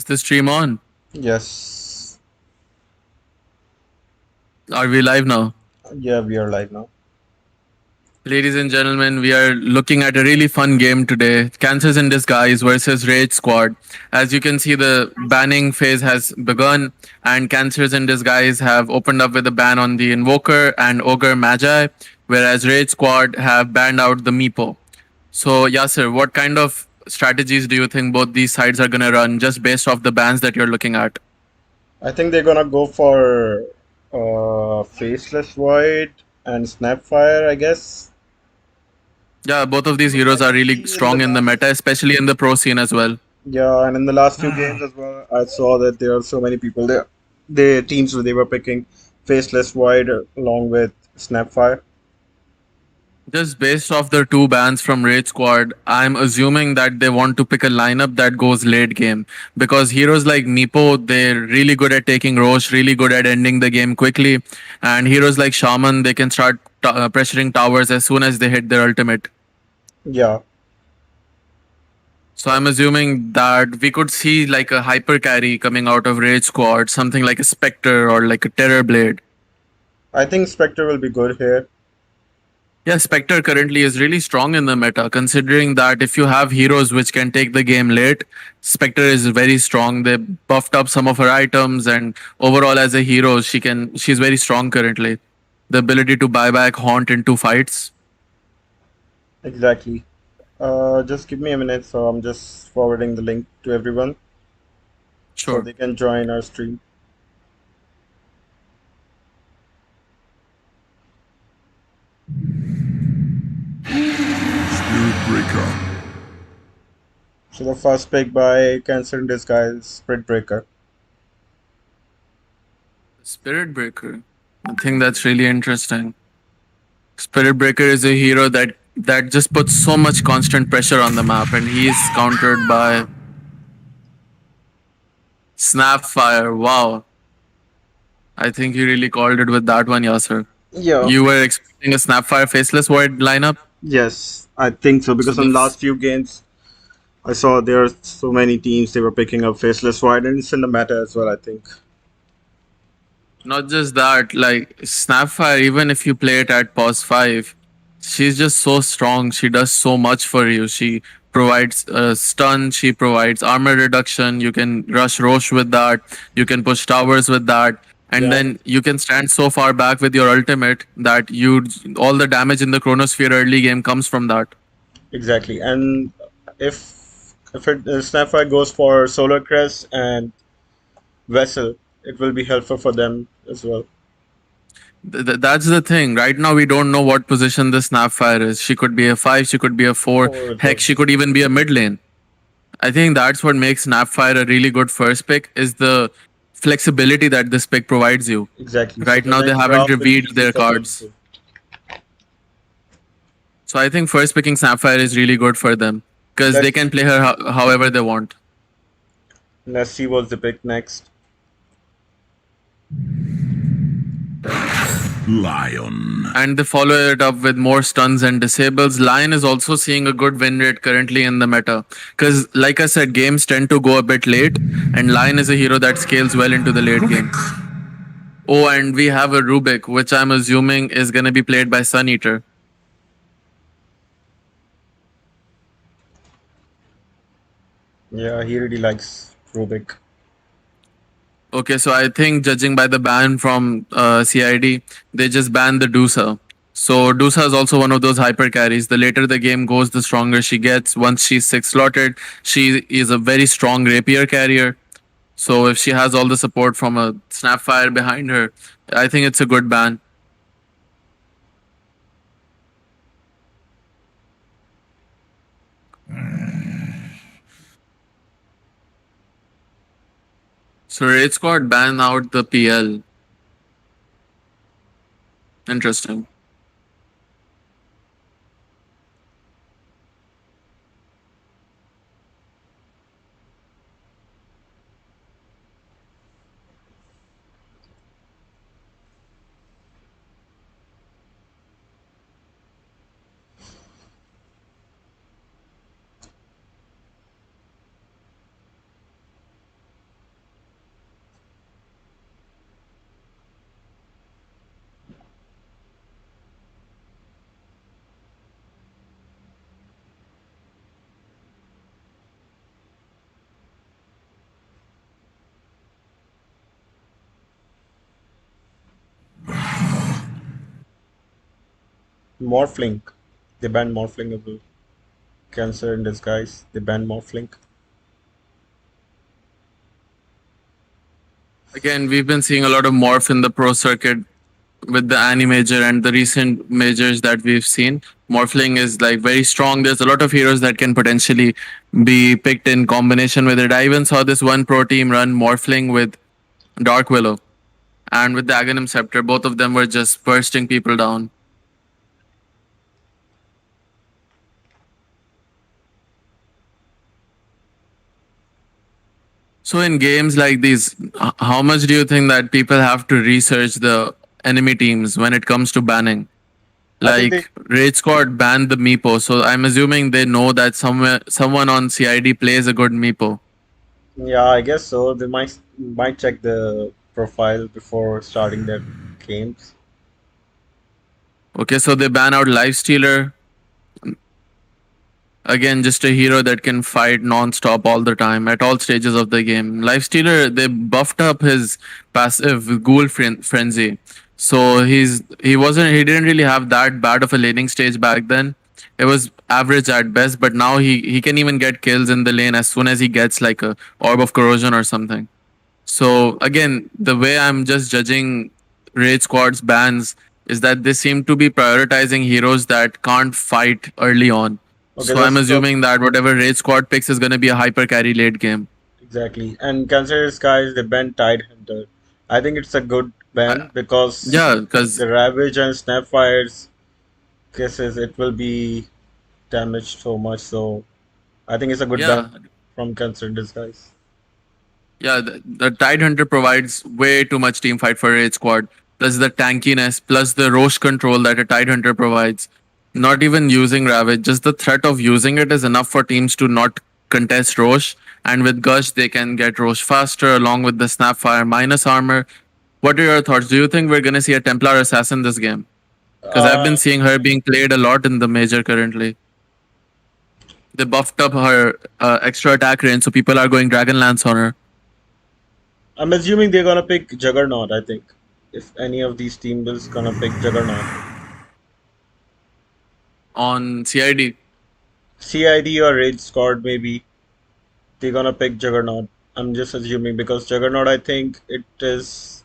Is the stream on? Yes. Are we live now? Yeah, we are live now. Ladies and gentlemen, we are looking at a really fun game today. Cancers in Disguise versus Rage Squad. As you can see, the banning phase has begun, and Cancers in Disguise have opened up with a ban on the Invoker and Ogre Magi, whereas Rage Squad have banned out the Meepo. So, Yasser, what kind of strategies do you think both these sides are going to run just based off the bans that you're looking at? I think they're gonna go for Faceless Void and Snapfire, I guess. Yeah, both of these Because heroes I are really see in the strong in the last, meta, especially in the pro scene as well. yeah, and in the last few games as well, I saw that there are so many people there. The teams they were picking Faceless Void along with Snapfire. Just based off the two bans from Raid Squad, I'm assuming that they want to pick a lineup that goes late game. Because heroes like Meepo, they're really good at taking Roche, really good at ending the game quickly. And heroes like Shaman, they can start pressuring towers as soon as they hit their ultimate. Yeah, So I'm assuming that we could see like a hyper carry coming out of Raid Squad, something like a Spectre or like a Terror Blade. I think Spectre will be good here. Yeah, Spectre currently is really strong in the meta, considering that if you have heroes which can take the game late, Spectre is very strong. They buffed up some of her items, and overall as a hero, she's very strong currently. The ability to buy back Haunt in two fights. Exactly. Just give me a minute, so I'm just forwarding the link to everyone so Sure. they can join our stream. Spirit Breaker. So the first pick by Cancer in Disguise, Spirit Breaker. Spirit Breaker. I think that's really interesting. Spirit Breaker is a hero that just puts so much constant pressure on the map, and he is countered by Snapfire. Wow, I think you really called it with that one, Yasser. Yeah, You were expecting a Snapfire Faceless Void lineup? yes, I think so So because in the last few games I saw there are so many teams they were picking up Faceless Void and it's in the meta as well, I think. not just that, like Snapfire, even if you play it at pause 5, she's just so strong. She does so much for you. She provides stun, she provides armor reduction. You can rush Roche with that, you can push towers with that. And Yeah, then you can stand so far back with your ultimate that you all the damage in the Chronosphere early game comes from that. exactly. And if Snapfire goes for Solar Crest and Vessel, it will be helpful for them as well. That's the thing. Right now, we don't know what position the Snapfire is. She could be a 5, she could be a 4. For as Heck, well. she could even be a mid lane. I think that's what makes Snapfire a really good first pick is the flexibility that this pick provides you. Exactly. So Right the now, they next haven't draft will be revealed easy their for them cards. too. So I think first picking Snapfire is really good for them because they can Let's play her however they want. let's see what's the pick next. Lion. And they follow it up with more stuns and disables. Lion is also seeing a good win rate currently in the meta. Because, like I said, games tend to go a bit late, and Lion is a hero that scales well into the late game. Rubik. Oh, and we have a Rubik, which I'm assuming is going to be played by SunEater. Yeah, he really likes Rubik. Okay, so I think judging by the ban from CID, they just banned the Dusa. So Dusa is also one of those hyper carries. The later the game goes, the stronger she gets. Once she's 6 slotted, she is a very strong rapier carrier. So if she has all the support from a Snapfire behind her, I think it's a good ban. So Raid Squad ban out the PL. Interesting. Morphling. They banned Morphling as well. Cancer in disguise. They banned Morphling. Again, we've been seeing a lot of morph in the pro circuit with the Annie major and the recent majors that we've seen. Morphling is like very strong. There's a lot of heroes that can potentially be picked in combination with it. I even saw this one pro team run Morphling with Dark Willow and with the Aghanim Scepter. Both of them were just bursting people down. So in games like these, how much do you think that people have to research the enemy teams when it comes to banning? I think they. Like Raid Squad banned the Meepo, so I'm assuming they know that someone on CID plays a good Meepo. Yeah, I guess so. They might check the profile before starting their games. Okay, so they ban out Lifestealer. Again, just a hero that can fight non-stop all the time at all stages of the game. Lifestealer, they buffed up his passive Ghoul Frenzy. So he didn't really have that bad of a laning stage back then. It was average at best, but now he can even get kills in the lane as soon as he gets like a Orb of Corrosion or something. So again, the way I'm just judging Raid Squad's bans is that they seem to be prioritizing heroes that can't fight early on. Okay, So I'm that's assuming that whatever Raid Squad picks is going to be a hyper carry late game. exactly. And consider this guys they banned Tide Hunter. I think it's a good Uh, ban because yeah, because the Ravage and Snapfires cases it will be damaged so much. So I think it's a good ban yeah, from Cancer Disguise. yeah, the Tide Hunter provides way too much team fight for Raid Squad. Plus the tankiness, plus the Roche control that a Tide Hunter provides. Not even using Ravage, just the threat of using it is enough for teams to not contest Roche. And with Gush, they can get Roche faster along with the Snapfire minus armor. What are your thoughts? Do you think we're going to see a Templar Assassin this game? Because I've Uh, been seeing her being played a lot in the major currently. They buffed up her extra attack range, so people are going Dragonlance on her. I'm assuming they're gonna pick Juggernaut. I think if any of these teams is gonna pick Juggernaut, On CID. CID or Raid Squad maybe they're gonna pick Juggernaut. I'm just assuming because Juggernaut I think it is.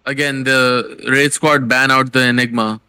Again, the Raid Squad ban out the Enigma.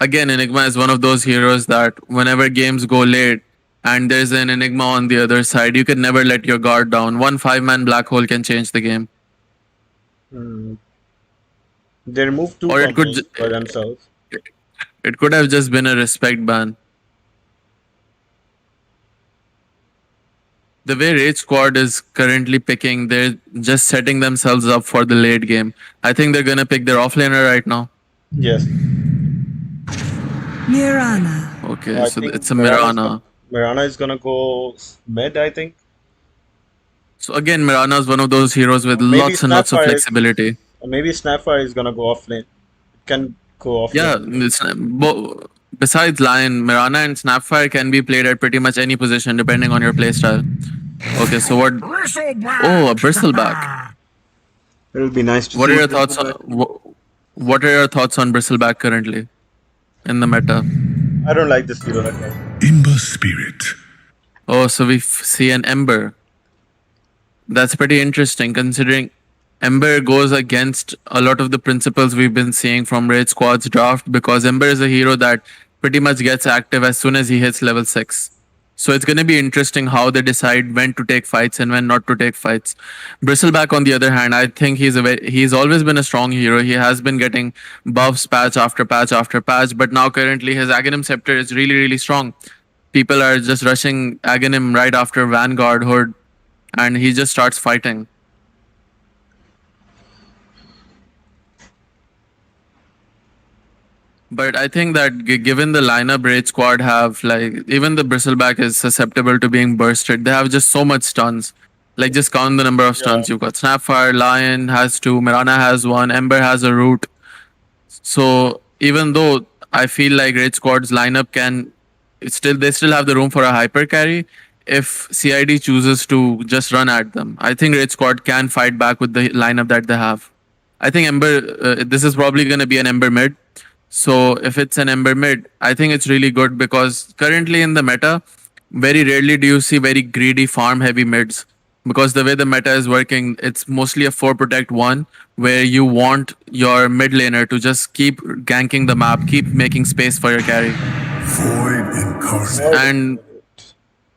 Again, Enigma is one of those heroes that whenever games go late and there's an Enigma on the other side, you can never let your guard down. One 5-man black hole can change the game. Hmm, they removed two Or it could combos by themselves. it could have just been a respect ban. The way Raid Squad is currently picking, they're just setting themselves up for the late game. I think they're gonna pick their offlaner right now. Yes, Mirana. Okay, I so think it's a Mirana. Mirana is gonna go mid. I think So again, Mirana is one of those heroes with maybe lots and lots of Snapfire is flexibility. maybe Snapfire is gonna go off lane. It can go off Yeah, lane. besides Lion, Mirana and Snapfire can be played at pretty much any position depending on your playstyle. Okay, so what? Oh, a bristleback. It'll be nice to What are see. your thoughts on what are your thoughts on bristleback currently in the meta? I don't like this hero at all. Imber Spirit. Oh, so we see an Ember. That's pretty interesting considering Ember goes against a lot of the principles we've been seeing from Raid Squad's draft because Ember is a hero that pretty much gets active as soon as he hits level 6. So it's going to be interesting how they decide when to take fights and when not to take fights. Bristleback, on the other hand, I think he's always been a strong hero. He has been getting buffs patch after patch after patch, but now currently his Aghanim Scepter is really, really strong. People are just rushing Aghanim right after Vanguard Hood, and he just starts fighting. But I think that given the lineup Raid Squad have, like, even the Bristleback is susceptible to being bursted. They have just so much stuns. Like, just count the number of Yeah, stuns. You've got Snapfire, Lion has two, Mirana has one, Ember has a root. So even though I feel like Raid Squad's lineup can they still have the room for a hyper carry if CID chooses to just run at them. I think Raid Squad can fight back with the lineup that they have. I think Ember. This is probably going to be an Ember mid. So if it's an Ember mid, I think it's really good because currently in the meta, very rarely do you see very greedy farm heavy mids. Because the way the meta is working, it's mostly a 4 protect 1 where you want your mid laner to just keep ganking the map, keep making space for your carry. Void incarnate. Void And Incarnate.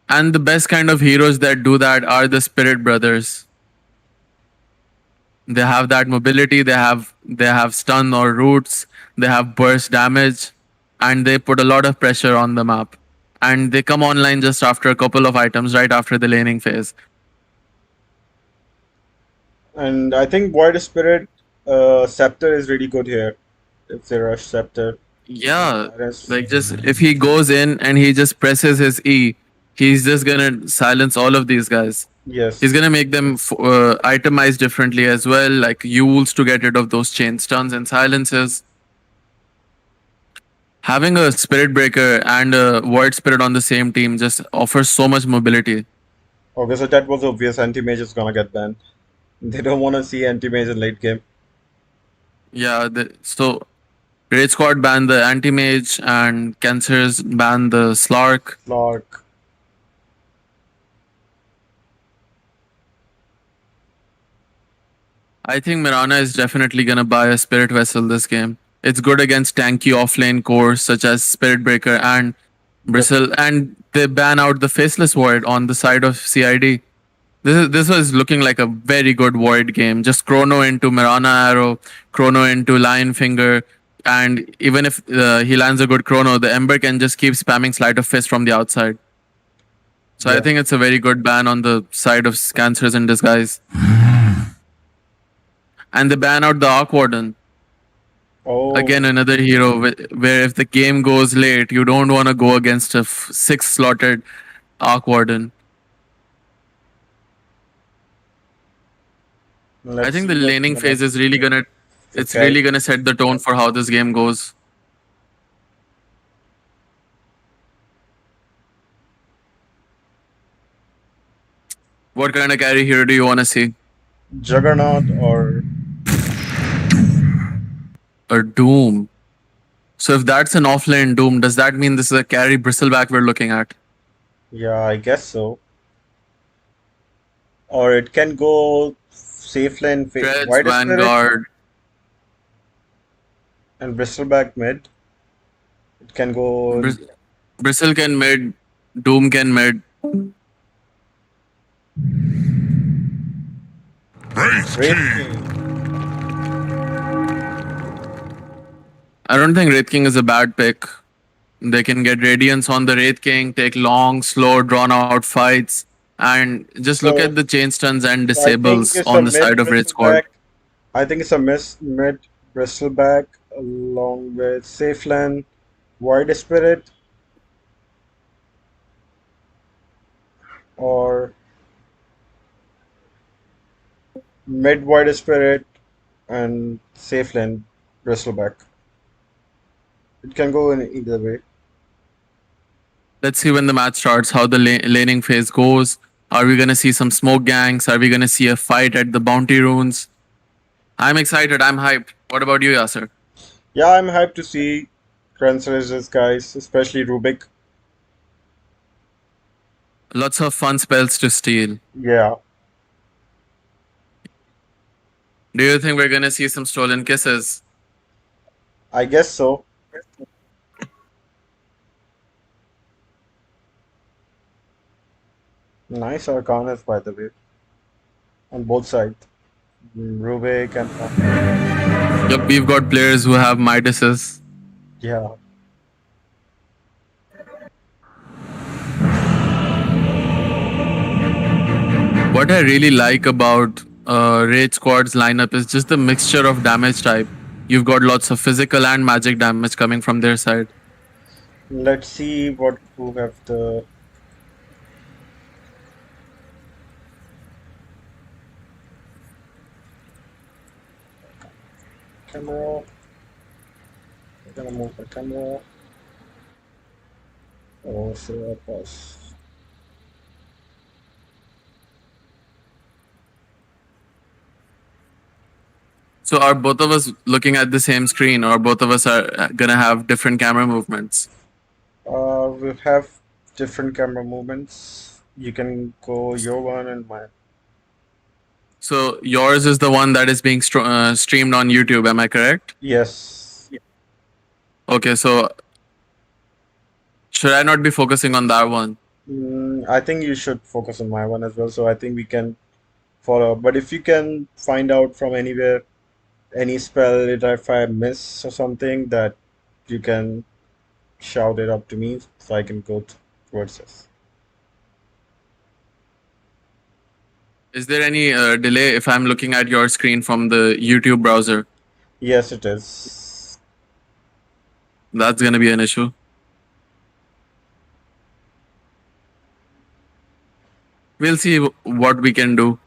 and the best kind of heroes that do that are the Spirit Brothers. They have that mobility, they have stun or roots, they have burst damage, and they put a lot of pressure on the map. And they come online just after a couple of items, right after the laning phase. And I think Void Spirit Scepter is really good here. If they rush Scepter. Yeah, That is, like just if he goes in and he just presses his E, he's just gonna silence all of these guys. He's yes. gonna make them itemize differently as well, like Yules to get rid of those chain stuns and silences. Having a Spirit Breaker and a Void Spirit on the same team just offers so much mobility. Okay, so that was obvious. Anti-Mage is gonna get banned. They don't want to see Anti-Mage in late game. Yeah, so Raid Squad banned the Anti Mage and Cancers banned the Slark. Lark. I think Mirana is definitely gonna buy a Spirit Vessel this game. It's good against tanky offlane cores such as Spirit Breaker and Bristle. Bristle, and they ban out the Faceless Void on the side of CID. This was looking like a very good Void game. Just Chrono into Mirana Arrow, Chrono into Lion Finger, and even if he lands a good Chrono, the Ember can just keep spamming Sleight of Fist from the outside. So I Yeah. think it's a very good ban on the side of Cancers in Disguise. And they ban out the Arc Warden. Again, Oh, another hero where if the game goes late, you don't want to go against a 6 slotted Arc Warden. I let's think the see what's laning gonna phase is really gonna for it's really carry. gonna set the tone for how this game goes. What kind of carry hero do you want to see? Juggernaut or A Doom. So if that's an offlane Doom, does that mean this is a carry Bristleback we're looking at? yeah, I guess so. Or it can go safe lane Treads, White Spirit Vanguard. and Bristleback mid. It can go Bristle can mid, Doom can mid. Wraith Wraith King. King. I don't think Wraith King is a bad pick. They can get Radiance on the Wraith King, take long, slow, drawn out fights, and just look at the So, chain stuns and so I think disables it's on a the side mid of Wraith Squad. Bristleback. I think it's a mid Bristleback along with safe lane White Spirit or mid White Spirit and safe lane Bristleback. It can go in either way. Let's see when the match starts how the laning phase goes. Are we going to see some smoke gangs? Are we going to see a fight at the bounty runes? I'm excited. I'm hyped. What about you, Yasser? Yeah, I'm hyped to see Crancer's guys, especially Rubik. Lots of fun spells to steal. Yeah, Do you think we're going to see some stolen kisses? I guess so. Nice Arcanas, by the way, on both sides. Rubik and Yep, we've got players who have Midases. yeah, What I really like about Raid Squad's lineup is just the mixture of damage type. You've got lots of physical and magic damage coming from their side. let's see what who have the camera. I'm gonna move the camera. Oh, so I pause. So are both of us looking at the same screen, or both of us are gonna have different camera movements? We have different camera movements. You can go your one and mine. So yours is the one that is being streamed on YouTube. Am I correct? Yes. Okay. So should I not be focusing on that one? I think you should focus on my one as well. So I think we can follow up. But if you can find out from anywhere any spell, if I miss or something, that you can shout it up to me so I can go towards this. Is there any delay if I'm looking at your screen from the YouTube browser? Yes, it is. That's gonna be an issue. We'll see what we can do.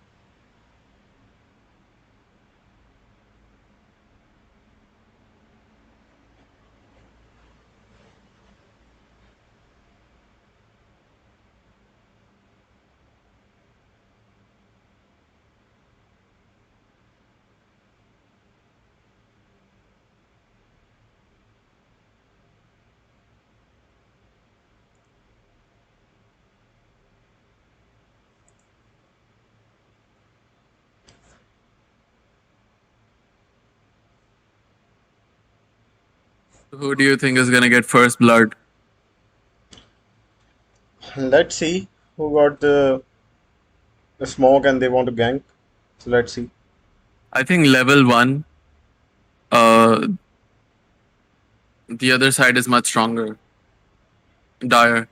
Who do you think is gonna get first blood? Let's see who got the smoke and they want to gank. So let's see. I think level one. Uh, the other side is much stronger. Dire.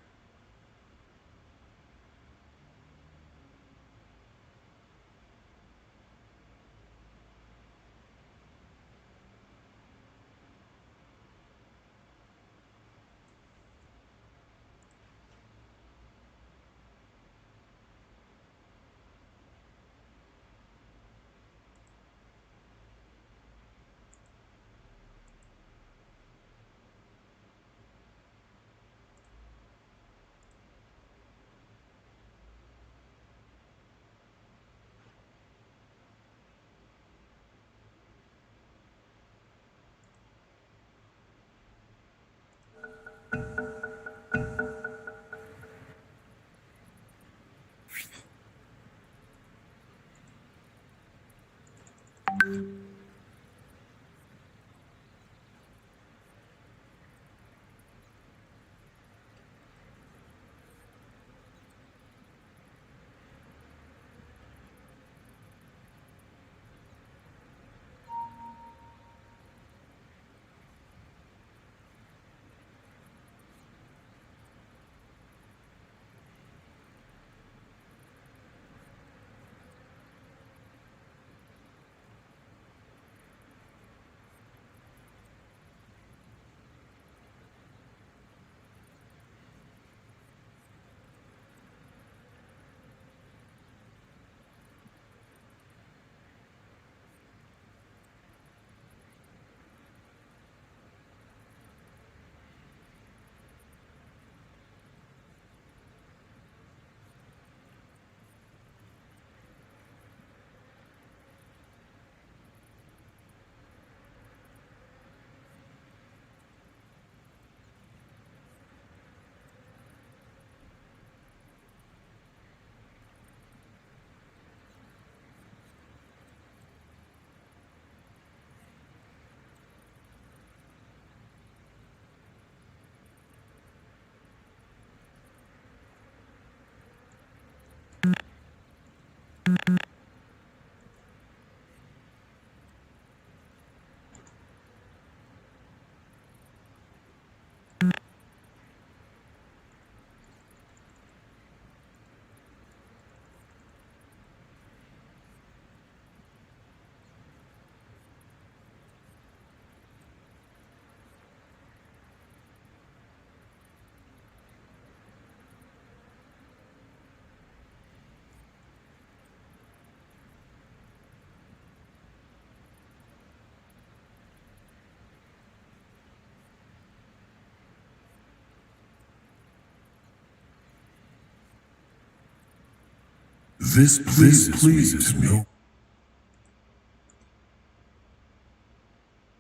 This pleases me.